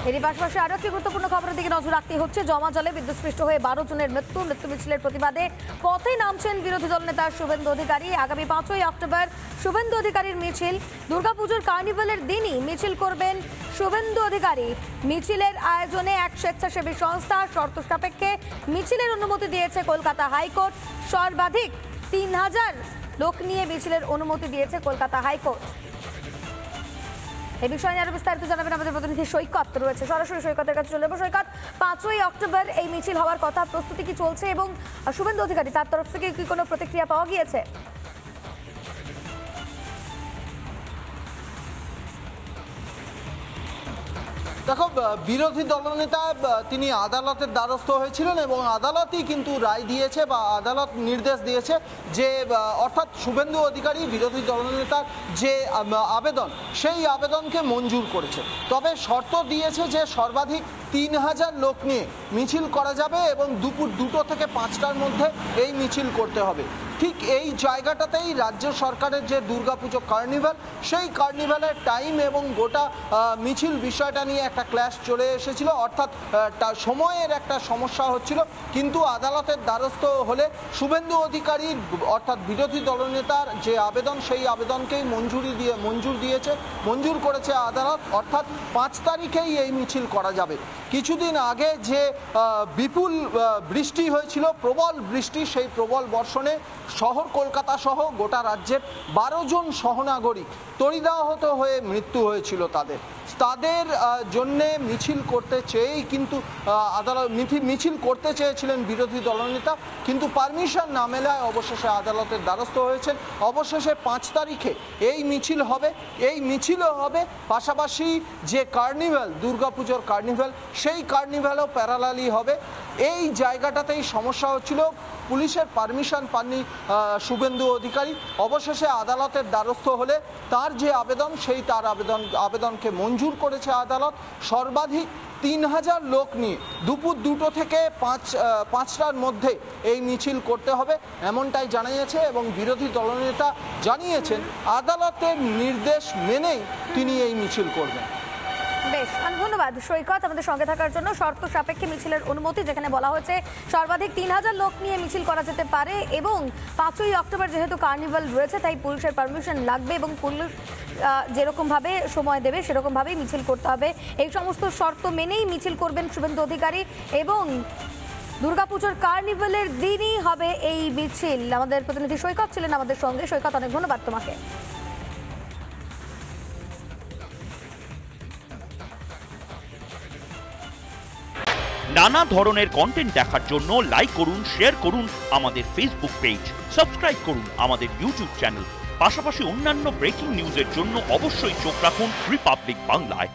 এরই পাশাপাশি আরো একটি গুরুত্বপূর্ণ খবরের দিকে নজর রাখতে হচ্ছে। জমা জলে বিদ্যুৎস্পৃষ্ট হয়ে 12 জনের মৃত্যু মিছিলের প্রতিবাদে পথে নামছেন বিরোধী দলনেতা শুভেন্দু অধিকারী। আগামী 5ই অক্টোবর শুভেন্দু অধিকারীর মিছিল। দুর্গাপুজোর কার্নিভালের দিনই মিছিল করবেন শুভেন্দু অধিকারী। মিছিলের আয়োজনে এক স্বেচ্ছাসেবী সংস্থা শর্ত সাপেক্ষে মিছিলের অনুমতি দিয়েছে কলকাতা হাইকোর্ট। সর্বাধিক 3000 লোক নিয়ে মিছিলের অনুমতি দিয়েছে কলকাতা হাইকোর্ট। এই বিষয়ে আরো বিস্তারিত জানাবেন আমাদের প্রতিনিধি সৈকত রয়েছে। সরাসরি সৈকতের কাছে চলে যাবো। সৈকত, 5ই অক্টোবর এই মিছিল হওয়ার কথা, প্রস্তুতি কি চলছে এবং শুভেন্দু অধিকারী তার তরফ থেকে কি কোনো প্রতিক্রিয়া পাওয়া গিয়েছে? দেখো, বিরোধী দলনেতা তিনি আদালতের দ্বারস্থ হয়েছিলেন এবং আদালতই কিন্তু রায় দিয়েছে বা আদালত নির্দেশ দিয়েছে যে অর্থাৎ শুভেন্দু অধিকারী বিরোধী দলনেতার যে আবেদন সেই আবেদনকে মঞ্জুর করেছে। তবে শর্ত দিয়েছে যে সর্বাধিক 3000 লোক নিয়ে মিছিল করা যাবে এবং দুপুর 2টো থেকে 5টার মধ্যে এই মিছিল করতে হবে। ঠিক এই জায়গাটাতেই রাজ্য সরকারের যে দুর্গাপুজো কার্নিভাল, সেই কার্নিভালের টাইম এবং গোটা মিছিল বিষয়টা নিয়ে একটা ক্ল্যাশ চলে এসেছিল, অর্থাৎ সময়ের একটা সমস্যা হচ্ছিল। কিন্তু আদালতের দ্বারস্থ হলে শুভেন্দু অধিকারী অর্থাৎ বিরোধী দলনেতার যে আবেদন, সেই আবেদনকেই মঞ্জুর করেছে আদালত, অর্থাৎ 5 তারিখেই এই মিছিল করা যাবে। কিছুদিন আগে যে বিপুল বৃষ্টি হয়েছিল, প্রবল বৃষ্টি, সেই প্রবল বর্ষণে শহর কলকাতা সহ গোটা রাজ্যের 12 জন সহনাগরিক তড়িদাহত হয়ে মৃত্যু হয়েছিল। তাদের জন্যে মিছিল করতে চেয়েই কিন্তু মিছিল করতে চেয়েছিলেন বিরোধী দলনেতা, কিন্তু পারমিশন না মেলায় অবশেষে আদালতের দ্বারস্থ হয়েছেন। অবশেষে 5 তারিখে এই মিছিল হবে। এই মিছিলও হবে পাশাপাশি যে কার্নিভাল, দুর্গাপুজোর কার্নিভাল, সেই কার্নিভালও প্যারালালি হবে। এই জায়গাটাতেই সমস্যা হচ্ছিল, পুলিশের পারমিশন পাননি শুভেন্দু অধিকারী। অবশেষে আদালতের দ্বারস্থ হলে তার যে আবেদন, সেই তার আবেদনকে মঞ্জুর করেছে আদালত। সর্বাধিক 3000 লোক নিয়ে দুপুর 2টো থেকে 5টার মধ্যে এই মিছিল করতে হবে, এমনটাই জানা গেছে এবং বিরোধী দলনেতা জানিয়েছেন আদালতের নির্দেশ মেনেই তিনি এই মিছিল করবেন। বেশ, ধন্যবাদ সৈকত আমাদের সঙ্গে থাকার জন্য। শর্ত সাপেক্ষে মিছিলের অনুমতি, যেখানে বলা হয়েছে সর্বাধিক 3000 লোক নিয়ে মিছিল করা যেতে পারে এবং 5ই অক্টোবর যেহেতু কার্নিভাল রয়েছে তাই পুলিশের পারমিশন লাগবে এবং পুলিশ যেরকমভাবে সময় দেবে সেরকমভাবেই মিছিল করতে হবে। এই সমস্ত শর্ত মেনেই মিছিল করবেন শুভেন্দু অধিকারী এবং দুর্গাপুজোর কার্নিভালের দিনই হবে এই মিছিল। আমাদের প্রতিনিধি সৈকত ছিলেন আমাদের সঙ্গে। সৈকত, অনেক ধন্যবাদ তোমাকে। নানা ধরনের কন্টেন্ট দেখার জন্য লাইক করুন, শেয়ার করুন আমাদের ফেসবুক পেজ, সাবস্ক্রাইব করুন আমাদের ইউটিউব চ্যানেল। পাশাপাশি অন্যান্য ব্রেকিং নিউজের জন্য অবশ্যই চোখ রাখুন রিপাবলিক বাংলায়।